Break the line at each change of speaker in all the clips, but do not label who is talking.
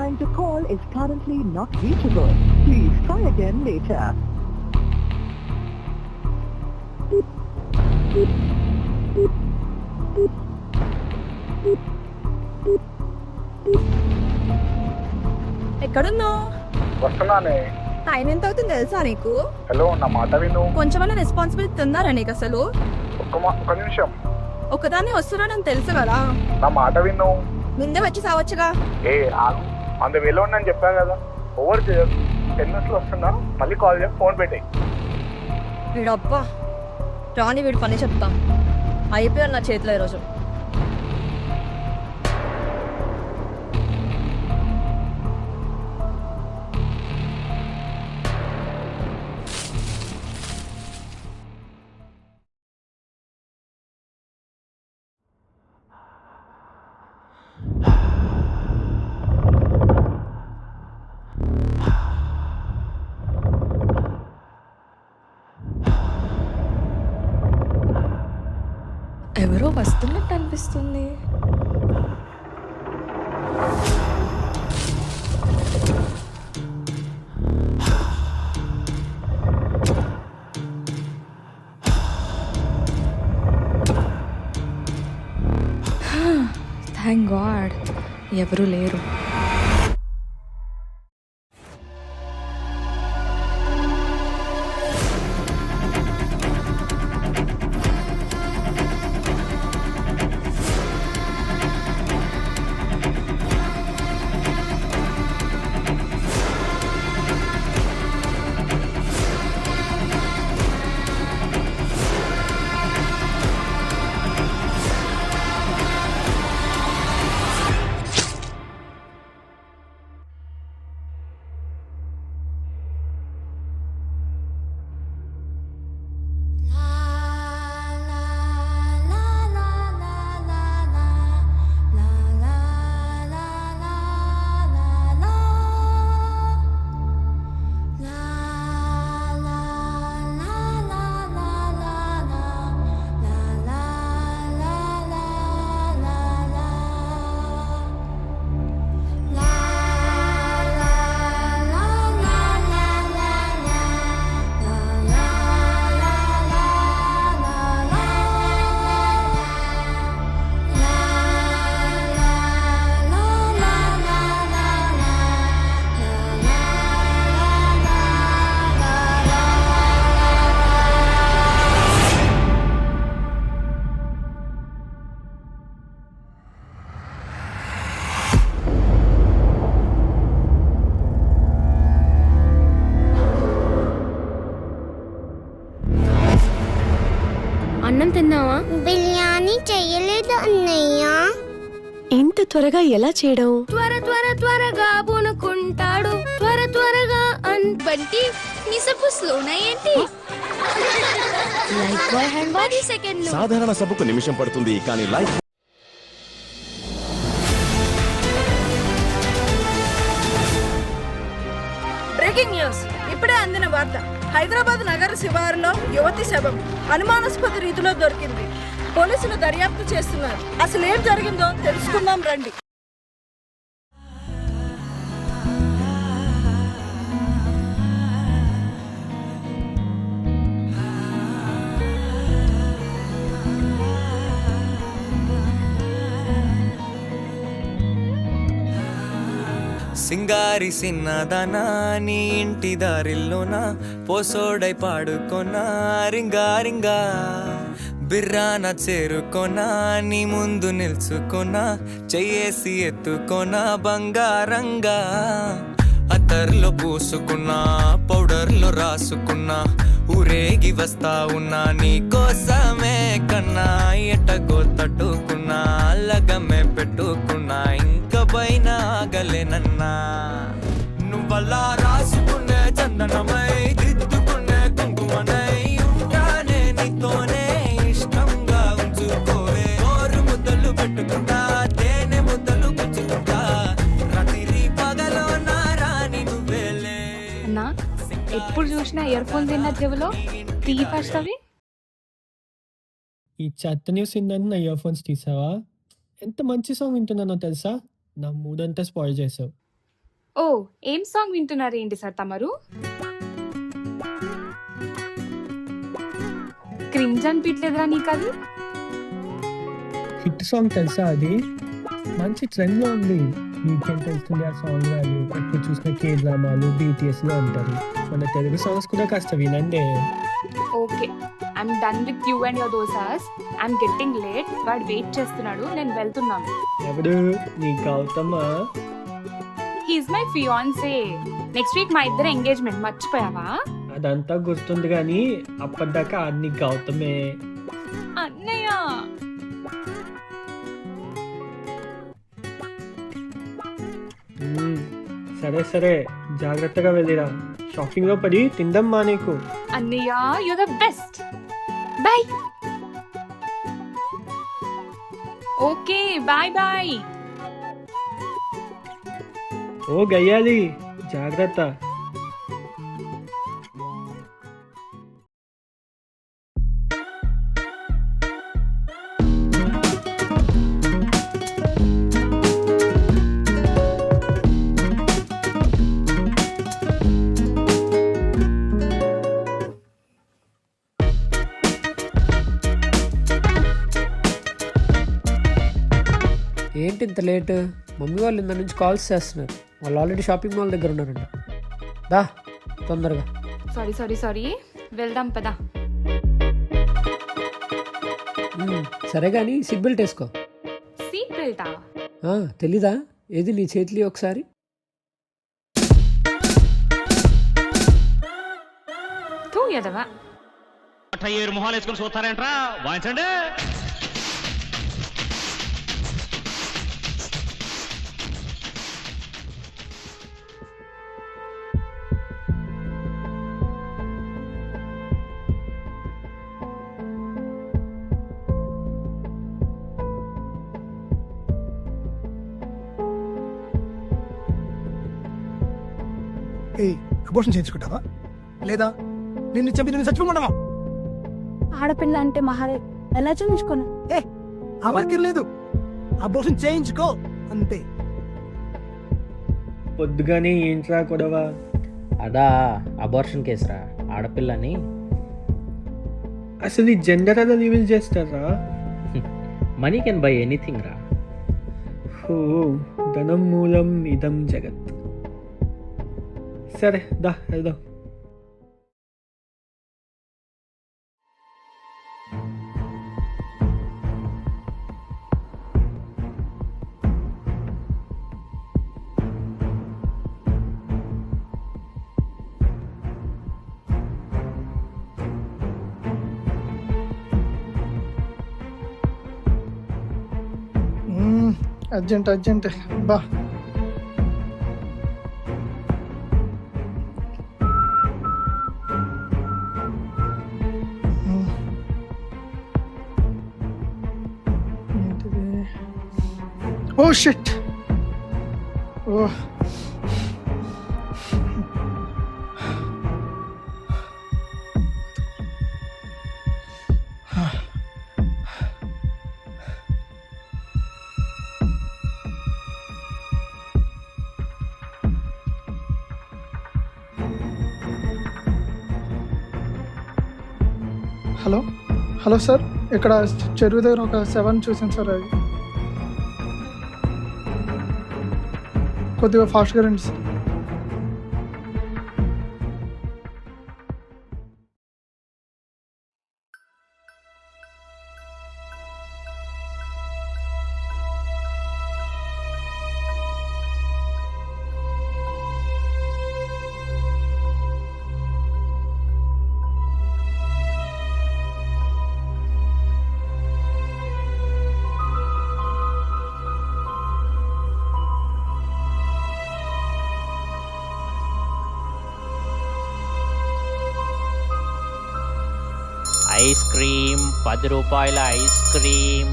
trying to call is currently not reachable. Please try again later.
ఎక్కడున్నావు?
వస్తున్నానే.
Time ఎంత అవుతుంది తెలుసా నీకు?
హలో, నా మాట విను.
కొంచెమన్నా రెస్పాన్సిబిలిటీ ఉందారా నీకు అసలు?
ఒక్క నిమిషం.
ఒకదాన్ని వస్తున్నానని తెలుసు కదా,
నా మాట విను.
ముందే వచ్చి సావచ్చుగా.
ఆగు, అంత వేలో ఉన్నాను చెప్పా కదా. ఓవర్ చేయదు. 10 minutes వస్తున్నా, మళ్ళీ కాల్ చేసి ఫోన్ పెట్టాయి.
వీడబ్బా రాని, వీడి పని చెప్తా. అయిపోయారు నా చేతిలో ఈరోజు. ఎవరో వస్తున్నట్టు అనిపిస్తుంది. థ్యాంక్ గాడ్ ఎవరు లేరు. అన్నం తిన్నావా?
బిర్యానీ చెయ్యలేదు అన్నయ్య.
ఇంత త్వరగా ఎలా చేయడం?
త్వరగా పూనుకుంటాడు, త్వరగా
బంటి నీ సబ్బు స్లోనా ఏంటి?
లైఫ్ బాయ్ హ్యాండ్ 10 సెకండ్లు.
సాధారణ సబ్బుకు నిమిషం పడుతుంది, కానీ లైఫ్
బ్రేకింగ్ న్యూస్. ఇప్పుడే అందిన వార్త. హైదరాబాద్ నగర శివారులో యువతి శవం అనుమానాస్పద రీతిలో దొరికింది. పోలీసులు దర్యాప్తు చేస్తున్నారు. అసలు ఏం జరిగిందో తెలుసుకుందాం రండి.
సింగారి సిన్నదనా నీ ఇంటి దారిల్లోనా పోసోడై పాడుకొనా రింగా బిర్రాన చేరుకొనా నీ ముందు నిల్చుకొనా చెయ్యేసి ఎత్తుకొనా బంగారంగా అత్తర్లో పూసుకున్నా పౌడర్లో రాసుకున్నా ఊరేగి వస్తా ఉన్నా నీ కోసమే కన్నా ఎట్టగో తట్టుకున్నా లగమే పెట్టుకున్నా ఇంకా పైన ఆగలేనన్నా నువ్వలా రాసుకునే చందనమై దిద్దుకునే కుంకుమనై ఉంటానే నీతోనే ఇష్టంగా ఉంచుకోవే ఓరు ముద్దలు పెట్టుకుంటా తేనె ముద్దలు గుచ్చుకుంటా రాత్రి పగలో నా రాని నువ్వేలే.
అన్నా ఎప్పుడు చూసినా ఇయర్ ఫోన్ తిన్న చెవిలో తీ ఫస్ట్ అవి.
ఈ చెత్త న్యూస్ ఏంటంటే నా ఇయర్ ఫోన్స్ తీసావా? ఎంత మంచి సాంగ్ వింటున్నానో తెలుసా? నా మూడ్ అంతా స్పాయిల్ చేసావు.
ఓ ఏం సాంగ్ వింటున్నారు ఏంటి సార్ తమరు? క్రింజ్ అనిపించలేదురా నీకు అది?
హిట్ సాంగ్ తెలుసా అది? మంచి ట్రెండ్ లో ఉంది. మీకేం తెలుస్తుంది ఆ సాంగ్ వాల్యూ? ఎప్పుడు చూసిన కే డ్రామాలు BTS లో అంటారు. మన తెలుగు సాంగ్స్ కూడా కాస్త వినండి.
Okay, I'm done with you and your dosas. I'm getting late. వాడు వెయిట్ చేస్తున్నాడు, నేను వెళ్తున్నాను.
ఎవడు? నీ గౌతమా?
He is my fiancee. Next week మా ఇద్దరు ఎంగేజ్మెంట్, మర్చిపోయావా?
అదంతా గుర్తుంది కానీ అప్పటిదాకా అన్ని గౌతమే.
అన్నయ్య
సరే సరే, జాగ్రత్తగా వెళ్ళిరా. షాపింగ్ లో పడి తిందాం మా నీకు.
అన్నయ్య you the best. Bye. Okay bye bye.
ఓ గయ్యాలి, జాగ్రత్త.
ఏంటి ఇంత లేట్? మమ్మీ వాళ్ళు ఇంత నుంచి కాల్స్ చేస్తున్నారు. వాళ్ళు ఆల్రెడీ షాపింగ్ మాల్ దగ్గర ఉన్నారంట. దా తొందరగా.
సారీ వెళ్దాం పదా.
సరే కానీ సీట్ బెల్ట్ వేసుకో.
సీట్ బెల్టా?
తెలీదా? ఏది నీ చేతిలో ఒకసారి.
తూ ఎదవా.
మొహాలు వేసుకొని చూస్తారేంట్రా? వాయించండి.
అబోర్షన్ చేయించుకుంటావా లేదా నిన్ను చంపి నిన్ను చచ్చిపోమన్నావా?
ఆడపిల్ల అంటే మహారే ఎలా చూపించుకోను?
అవరికి లేదు, అబోర్షన్ చేయించుకో అంతే.
పొద్దుగానే ఏంట్రా గొడవ?
అదా అబార్షన్ కేసురా, ఆడపిల్లని.
అసలు ఈ జెండర్ అలా రివీల్ చేస్తారా?
మనీ కెన్ బై ఎనీథింగ్ రా.
ఓ ధనం మూలం ఇదం జగత్. సరే దా వెళ్దాం.
అర్జెంట్ బా. Oh shit. Oh hello sir, ఇక్కడ చెరువు దగ్గర ఒక 7 చూసాను సార్. అది కొద్దిగా ఫాస్ట్గా రండి సార్.
ఐస్ క్రీమ్ 10 రూపాయల ఐస్ క్రీమ్.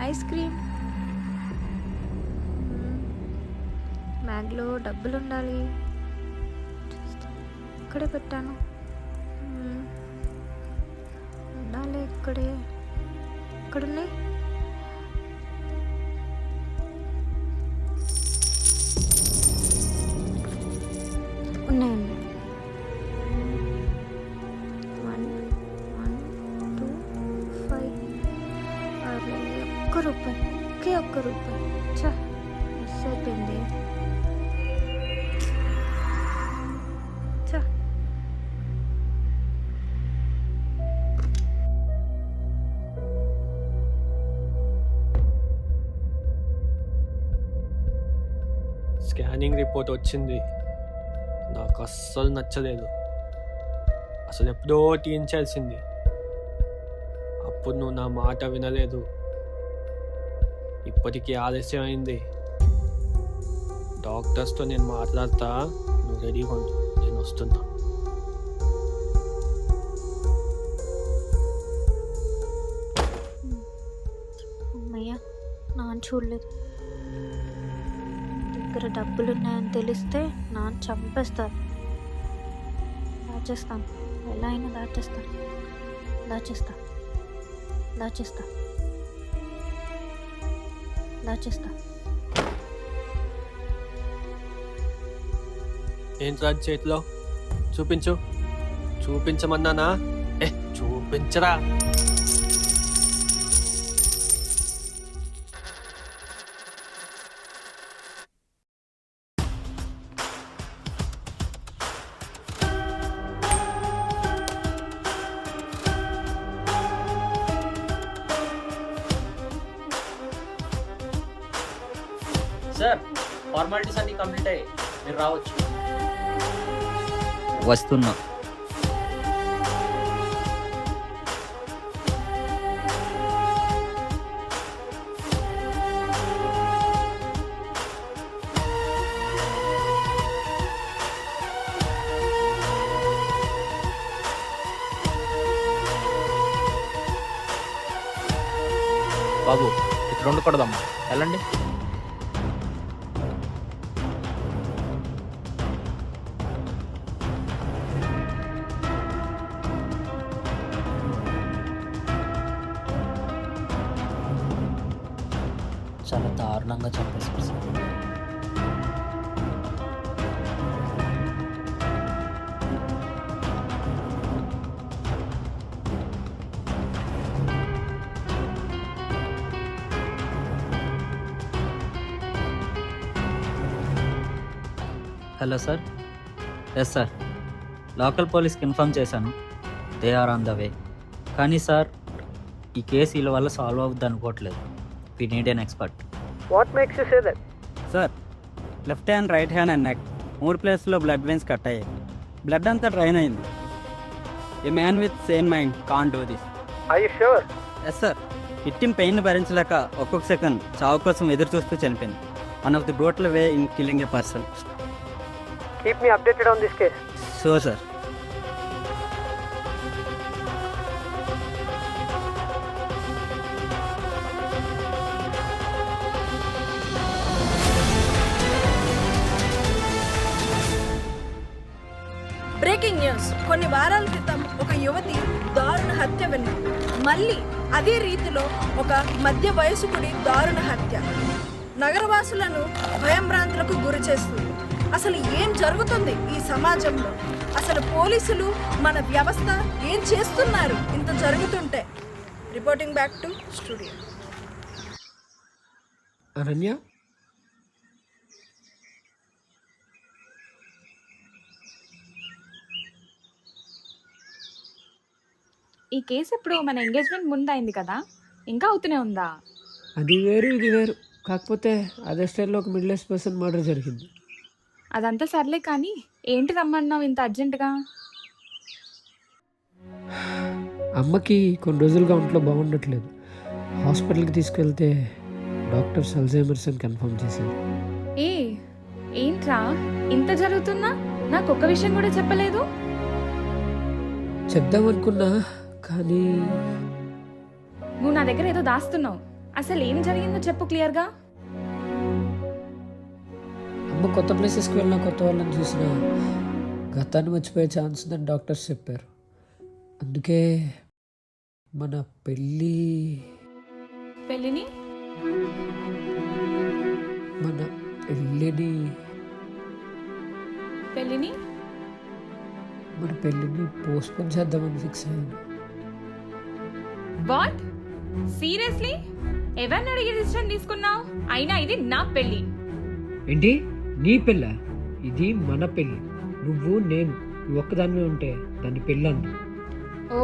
ఐస్ క్రీమ్ బ్యాగ్లో డబ్బులు ఉండాలి. ఇక్కడే పెట్టాను. ఉండాలి ఇక్కడే. ఇక్కడున్నాయి. రూపాయి. ఛ, మిస్ అయిపోయింది. ఛ.
స్కానింగ్ రిపోర్ట్ వచ్చింది. నాకు అస్సలు నచ్చలేదు. అసలు ఎప్పుడో తీయించాల్సింది. అప్పుడు నువ్వు నా మాట వినలేదు. ఇప్పటికీ ఆలస్యం అయింది. డాక్టర్స్తో నేను మాట్లాడతా, నువ్వు రెడీగా ఉండు, నేను వస్తున్నా.
అమ్మయ్య, నాన్న చూడలేదు. దగ్గర డబ్బులు ఉన్నాయని తెలిస్తే నాన్న చంపేస్తారు. దాచేస్తాను, ఎలా అయినా దాచేస్తాను. దాచేస్తా దాచేస్తా దాచేస్తా.
ఏంట్రా చేతిలో? చూపించు. చూపించమన్నానా? చూపించరా.
సార్, ఫార్మాలిటీస్ అన్ని కంప్లీట్ అయ్యాయి, మీరు రావచ్చు.
వస్తున్నా. బాబు, ఇక్కడ ఉండకూడదమ్మా, వెళ్ళండి. చాలా దారుణంగా చంపేశారు sir. Hello sir. Yes sir, local పోలీస్కి ఇన్ఫామ్ చేశాను. They are on the way. కానీ సార్, ఈ కేసు వీళ్ళ వల్ల సాల్వ్ అవుద్ది అనుకోవట్లేదు. We need an expert.
What makes you say that?
Sir, left hand, right hand and neck 3 ప్లేస్లో బ్లడ్ వెయిన్స్ కట్ అయ్యాయి. బ్లడ్ అంతా డ్రైన్ అయింది. A man with same mind can't do this.
Are you sure?
Yes sir. Victim pain భరించలేక ఒక్కొక్క second చావు కోసం ఎదురు చూస్తూ చనిపోయింది. One of the brutal way in killing a person.
Keep me updated on this case.
Sure sir.
Breaking news. కొన్ని వారాల క్రితం ఒక యువతి దారుణ హత్య విన్నాం. మళ్ళీ అదే రీతిలో ఒక మధ్య వయస్కుడి దారుణ హత్య నగరవాసులను భయంభ్రాంతులకు గురి చేస్తుంది. అసలు ఏం జరుగుతుంది ఈ సమాజంలో? అసలు పోలీసులు, మన వ్యవస్థ ఏం చేస్తున్నారు ఇంత జరుగుతుంటే? Reporting back to studio.
Ananya,
ఈ కేసు ఇప్పుడు మన ఎంగేజ్మెంట్ ముందు అయింది కదా, ఇంకా అవుతూనే ఉందా?
అది వేరు, ఇది వేరు. కాకపోతే అదే స్టైల్లో ఒక మిడిల్ ఏజ్ పర్సన్ మర్డర్ జరిగింది.
అదంతా సర్లే, కానీ ఏంటి రమ్మన్నావు ఇంత అర్జెంటుగా?
అమ్మకి కొన్ని రోజులుగా ఒంట్లో బాగుండట్లేదు. హాస్పిటల్కి తీసుకెళ్తే డాక్టర్స్ అల్జైమర్స్ అని కన్ఫర్మ్ చేశారు.
ఏంట్రా ఇంత జరుగుతున్నా నాకు ఒక్క విషయం కూడా చెప్పలేదు?
చెప్దామనుకున్నా, కానీ
నువ్వు నా దగ్గర ఏదో దాస్తున్నావు. అసలు ఏం జరిగిందో చెప్పు క్లియర్గా.
అమ్మ కొత్త ప్లేసెస్కి వెళ్ళినా, కొత్త వాళ్ళని చూసినా గతాన్ని మర్చిపోయే ఛాన్స్ ఉందని డాక్టర్స్ చెప్పారు. అందుకే మన పెళ్ళిని పోస్ట్పోన్ చేద్దామని ఫిక్స్ అయ్యాను.
వాట్? సీరియస్లీ? ఎవరిని అడిగి డిసిషన్ తీసుకున్నావు? అయినా ఇది నా పెళ్ళి.
ఏంటి నీ పెళ్ళ? ఇది మన పెళ్ళి. నువ్వు నేను నువ్వు ఒక్కదానివే ఉంటే దాన్ని పెళ్ళండి.
ఓ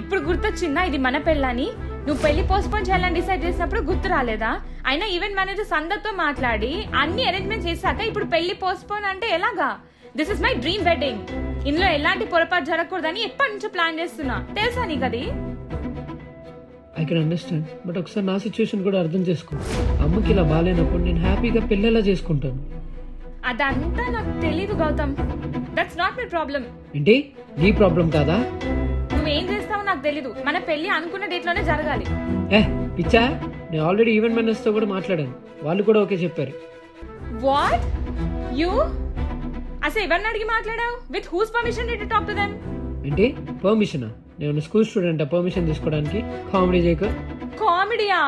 ఇప్పుడు గుర్తొచ్చిందా ఇది మన పెళ్ళని? నువ్వు పెళ్లి పోస్ట్పోన్ చేయాలని డిసైడ్ చేసినప్పుడు గుర్తు రాలేదా? అయినా ఈవెంట్ మేనేజర్ అందరితో మాట్లాడి అన్ని అరేంజ్మెంట్ చేశాక ఇప్పుడు పెళ్లి పోస్ట్పోన్ అంటే ఎలాగా? This is my dream wedding. ఇందులో ఎలాంటి పొరపాటు జరగకూడదని ఎప్పటి నుంచో ప్లాన్ చేస్తున్నా. తెలుసా నీకు అది?
ఐ కెన్ అండర్స్టాండ్, బట్ ఒకసారి నా సిచ్యువేషన్ కూడా అర్థం చేసుకో. అమ్మకి ఇలా బాగాలేనప్పుడు నేను హ్యాపీగా పెళ్ళేలా చేసుకుంటాను.
అదంతా నాకు తెలీదు Gautam. That's not my problem.
ఏంటి నీ ప్రాబ్లం కాదా?
నువ్వేం చేస్తావో నాకు తెలీదు. మన పెళ్లి అనుకున్న డేట్ లోనే జరగాలి.
పిచ్చా, నేను ఆల్రెడీ ఈవెంట్ మేనేజర్స్ తో కూడా మాట్లాడాను. వాళ్ళు కూడా ఓకే చెప్పారు.
వాట్ యూ అసలు ఎవరిని అడిగి మాట్లాడావు? With whose permission did you talk to them?
ఏంటి పర్మిషనా? నేను స్కూల్ స్టూడెంట్ పర్మిషన్ తీసుకోవడానికి? కామెడీ చేయకు.
కామెడీయా?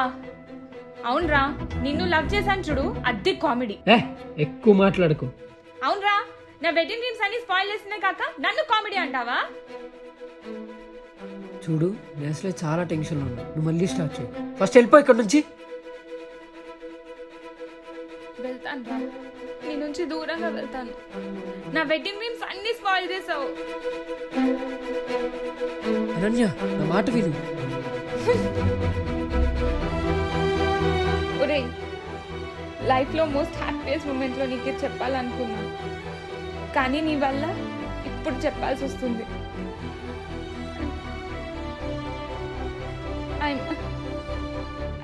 అవునరా, నిన్ను లవ్ చేశాను చూడు, అది కామెడీ.
ఎక్కువ మాట్లాడుకో.
అవునరా, నా వెడ్డింగ్ డ్రీమ్స్ అన్ని స్పాయిల్ చేసినా కాక నన్ను కామెడీ అంటావా?
చూడు నేను అసలే చాలా టెన్షన్లో ఉన్నా. నువ్వు మళ్ళీ స్టార్ట్ చేయి. ఫస్ట్ వెళ్ళిపో ఇక్కడ నుంచి.
వెళ్తాను రా, నీ నుంచి దూరంగా వెళ్తాను. నా వెడ్డింగ్ డ్రీమ్స్ అన్ని స్పాయిల్ చేసావు.
అనన్య నా మాట విను.
ఒరే, లైఫ్ లో మోస్ట్ హ్యాపీయెస్ట్ మూమెంట్ లో నీకే చెప్పాలనుకున్నా, కానీ నీ వల్ల ఇప్పుడు చెప్పాల్సి వస్తుంది.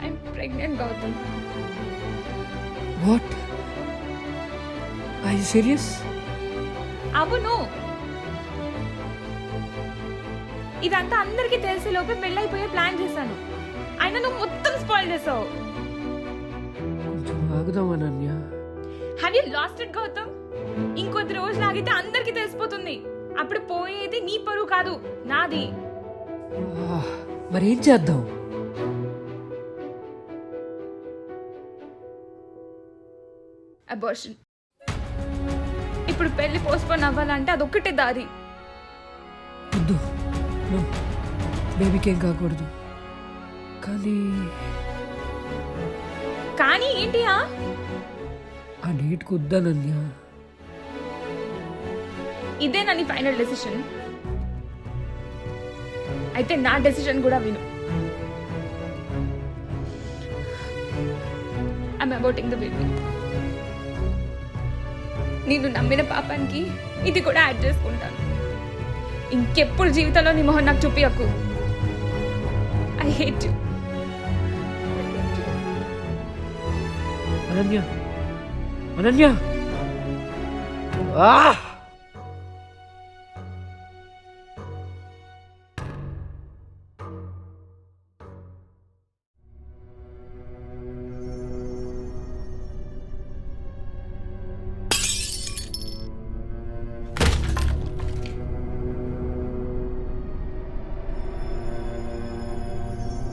I'm pregnant, Gautam.
What? Are you serious?
అవును. ఇదంతా అందరికీ తెలిసే లోపే పెళ్ళైపోయే ప్లాన్ చేశాను. అయినా నువ్వు మొత్తం స్పాయిల్ చేసావు.
కొంచెం ఆగుదాం Ananya.
Have you lost it Gautam? ఇంకొద్ది రోజులు ఆగితే అందరికీ తెలిసిపోతుంది. అప్పుడు పోయేది నీ పరువు కాదు, నాది.
మరేం చేద్దాం?
అబార్షన్. ఇప్పుడు పెళ్లి పోస్ట్పోన్ అవ్వాలంటే అదొక్కటే దారి.
వద్దు, బేబీకి ఏం కాకూడదు.
కానీ ఏంటి?
ఆ డేట్కి వద్దనన్య.
ఇదే నా ఫైనల్ డెసిషన్. అయితే నా డెసిషన్ కూడా విను. I'm aborting the baby. నిన్ను నమ్మిన పాపానికి ఇది కూడా యాడ్ చేసుకుంటాను. ఇంకెప్పుడు జీవితంలో నీ మొహం నాకు చూపియకు. I hate you.
Ananya, Ananya.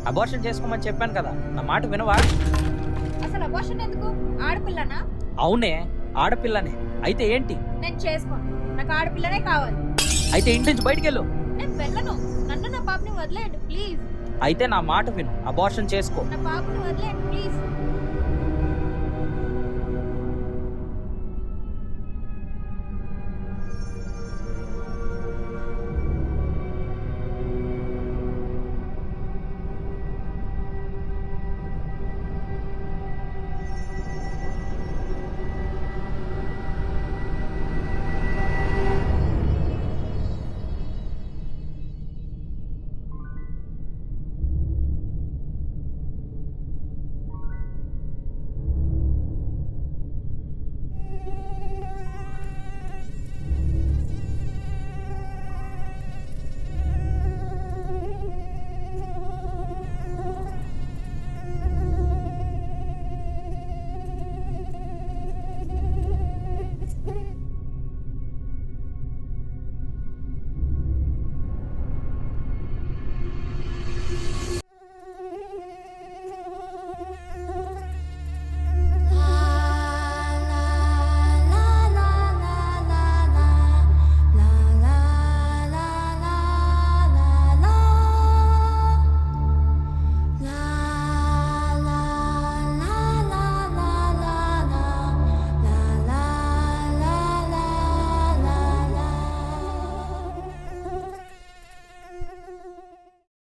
Abortion చేసుకోమని చెప్పాను కదా, నా మాట వినవా?
అసలు అబార్షన్ ఎందుకు? ఆడపిల్లనా?
అవునే, ఆడపిల్లనే. అయితే ఏంటి?
నేను చేసుకోను. నాకు ఆడపిల్లనే కావాలి.
అయితే ఇంటి నుంచి బయటికి వెళ్ళు.
నేను వెళ్ళను. నన్ను నా పాపని వదిలేయండి ప్లీజ్.
అయితే నా మాట విను, అబార్షన్ చేసుకో.
నా పాపని వదిలేయండి ప్లీజ్.